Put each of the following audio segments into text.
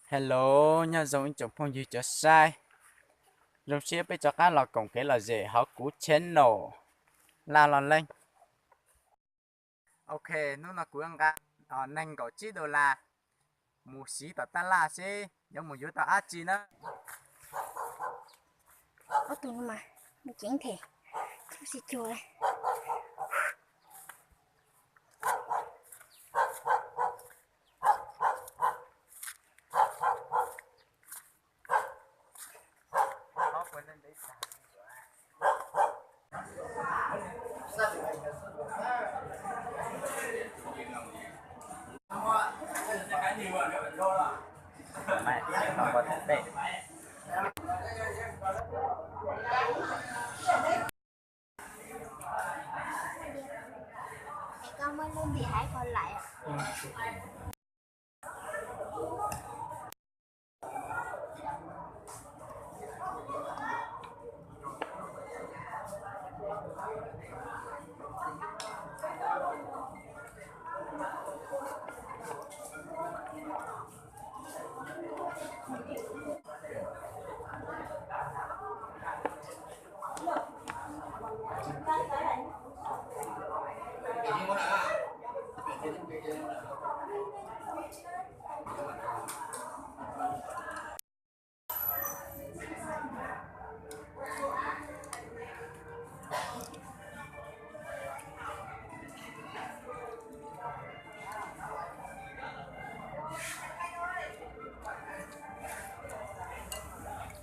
Hello, nhà giống chồng phong như cho sai. Rồi sẽ bây giờ các là cộng cái là gì họ cú channel là lên. Ok, nó là cú ăn gà. Nành có chỉ đồ là mù xí tờ ta là sẽ giống một yếu tờ á chi nữa. Có tụi mà mình chén thì không xịt chùa đây. Có quên lên đấy xả. Mẹ, không có thật đấy. Mẹ con mới lên thì hãy còn lại ạ.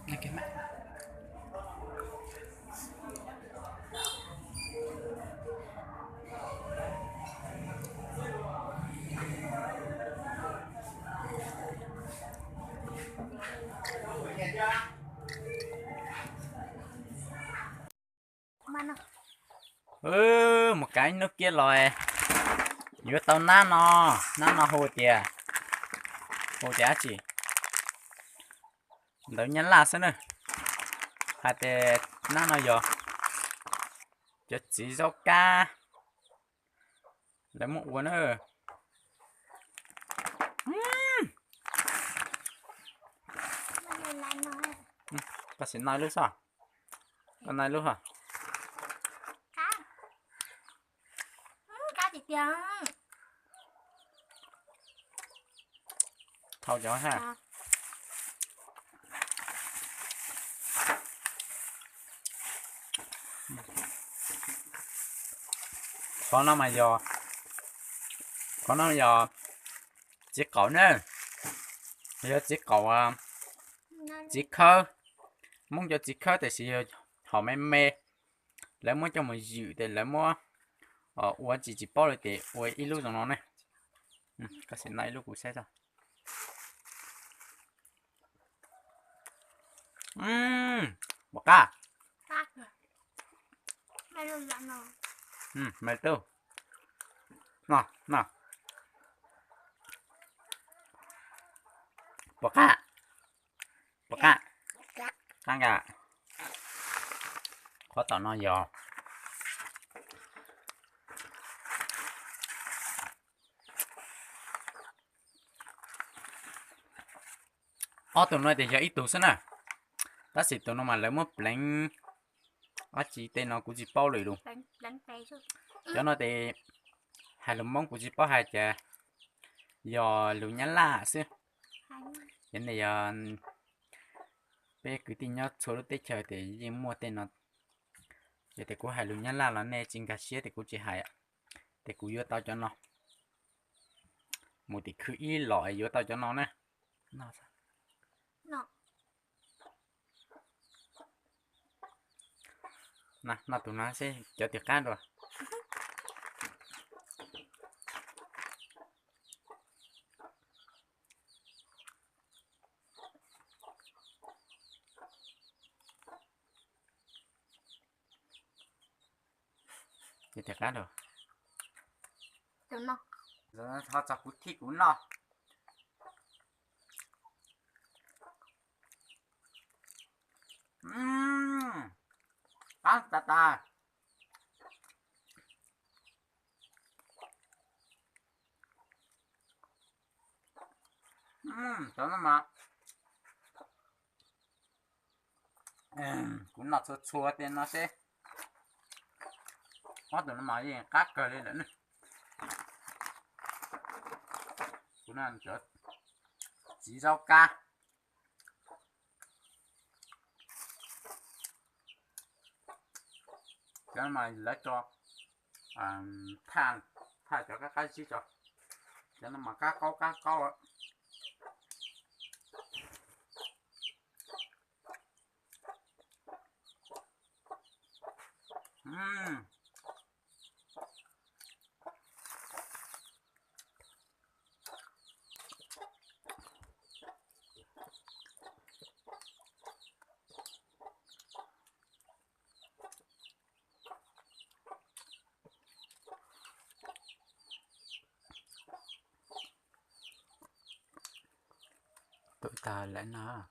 Này cái mẹ. Không ăn đâu. Một cái nước kia rồi. Yếu tao nó hồ tìa. Hồ tìa chị. Đâu nhắn là xem nữa. Hai tê nó giờ. Cho chỉ rau ca. Lấy một quần nữa. Nó lên lại nói. Ta sẽ nói lúc sao? Con nói lúc hả? Cá. Cá thịt trắng. Thâu cho ha. À. Con nó mà giờ. Con nó mà giờ. Chỉ cậu nữa. Giờ chỉ cậu chỉ khơ. Muốn cho chỉ khơ thì sẽ họ mê mê. Lấy muốn cho mình dịu thì lấy muốn uống chỉ bao rồi thì uống ít lúc rồi nó này. Cái sẽ này lúc cũng sẽ rồi. Bọc ca. Cá rồi. Mẹ luôn lại nói. Mẹ tư. Nào. Bọc ca. Bọc ca. Ăn gà. Có tao nó giò. Tụi nó thì giờ ít tụ xin à. Ta sẽ tụi nó mà lấy một bánh. Chỉ tên nó cũng chỉ bao rồi luôn. Đánh tay chứ. Cho nó thì hai lồng mông cũng chỉ bao hai chà. Giờ lũ nhắn là xưa. Vậy này giờ bé cứ tin nhớ số lúc tết trời thì gì mua tên nó. Giờ thì cũng hai lũ nhắn là nè chính cả xía thì cũng chỉ hai ạ. Thì cũng vô tao cho nó. Một thì cứ ý loại vô tao cho nó nè. Nó sao? Nó tụi nó sẽ cho tiệc can rồi. Cho tiệc can rồi. Tụi nó. Giờ nó cho cút thịt của nó. Ta. cho nó mà cũng nó chua chua thì nó sẽ có tụi nó mà gì cắt cờ lên nữa cũng ăn chỗ chỉ rau ca cho mà lấy cho than than cho các cái gì cho nó mà cá câu tụi ta lại nó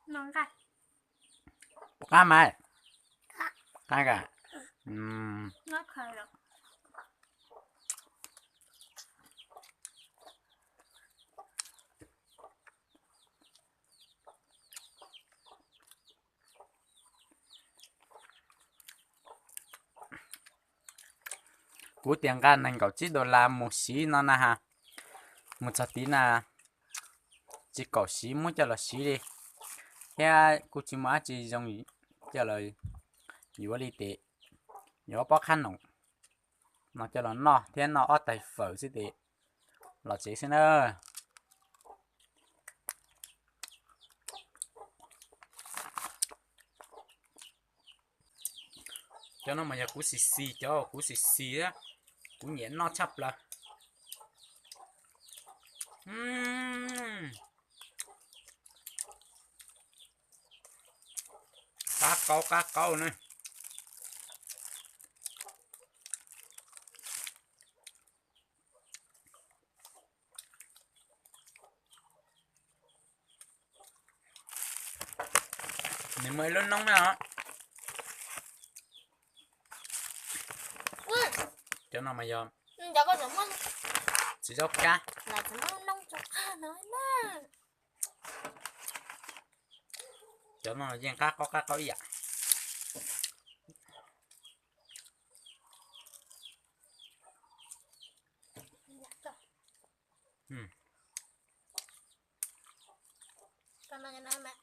ngon cả cá mày cá cả nó khơi rồi cú tiền cá này cậu chỉ đồ là một xí nó nè ha một chút tí nè chỉ cậu xí muốn cho là xí đi thế cú chỉ mà chỉ dùng gì cho là nhiều lý tệ nhiều bóc khăn nồng nó cho là nó thế nó ở tại phở xí tệ là chỉ xin ơi cho nó mà giờ cú xì cho cú xì á cú nhện nó chắp là cá câu này mình mới lên nóng nè cho nó mà giờ giờ có giống không chỉ dốc cá là nó nông cho cá nói nè cho nó riêng cá có gì ạ cho nó mẹ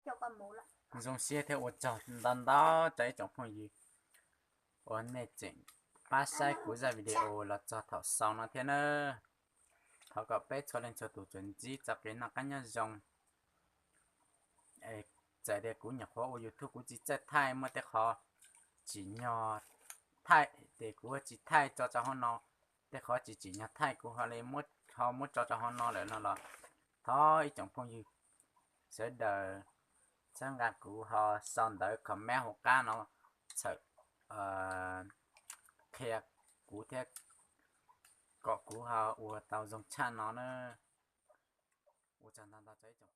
cho con mù lại dùng xe theo một chọn đàn đó chạy trong phòng gì ở này chỉnh ba sai của ra video là cho thảo sau nó thế nữa thảo có bé cho lên cho tụ chuẩn chỉ tập đến là cá nhân dùng chạy để của nhập khóa ở YouTube của chỉ chạy thay mà để họ chỉ nhỏ thay để của chỉ thay cho họ nó để họ chỉ nhỏ thay của họ lấy mất họ mất cho họ nó lại nó là thôi trong phòng gì sẽ đợi sang gạt của họ xong đợi comment hoặc cá nó sợ kẹt của thế có của họ của tàu dùng chăn nó nữa của chăn tao cháy trong